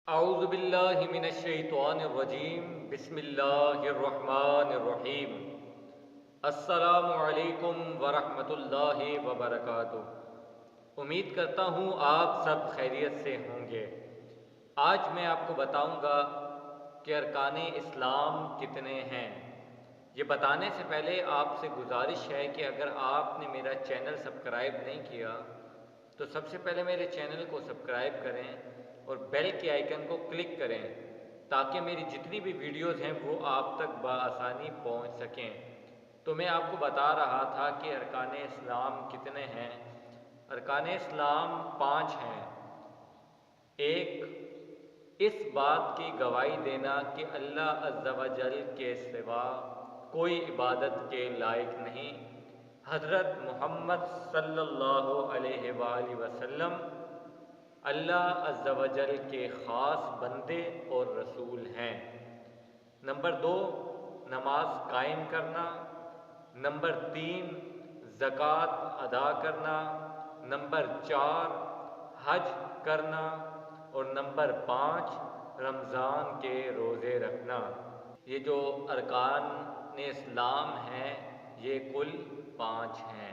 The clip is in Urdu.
اعوذ باللہ من الشیطان الرجیم بسم اللہ الرحمن الرحیم السلام علیکم ورحمۃ اللہ وبرکاتہ۔ امید کرتا ہوں آپ سب خیریت سے ہوں گے۔ آج میں آپ کو بتاؤں گا کہ ارکان اسلام کتنے ہیں۔ یہ بتانے سے پہلے آپ سے گزارش ہے کہ اگر آپ نے میرا چینل سبسکرائب نہیں کیا تو سب سے پہلے میرے چینل کو سبسکرائب کریں اور بیل کے آئیکن کو کلک کریں تاکہ میری جتنی بھی ویڈیوز ہیں وہ آپ تک بآسانی پہنچ سکیں۔ تو میں آپ کو بتا رہا تھا کہ ارکان اسلام کتنے ہیں۔ ارکان اسلام 5 ہیں۔ ایک، اس بات کی گواہی دینا کہ اللہ عز و جل کے سوا کوئی عبادت کے لائق نہیں، حضرت محمد صلی اللہ علیہ وآلہ وسلم اللہ عز و جل کے خاص بندے اور رسول ہیں۔ نمبر 2، نماز قائم کرنا۔ نمبر 3، زکوٰۃ ادا کرنا۔ نمبر 4، حج کرنا۔ اور نمبر 5، رمضان کے روزے رکھنا۔ یہ جو ارکان اسلام ہیں یہ کل 5 ہیں۔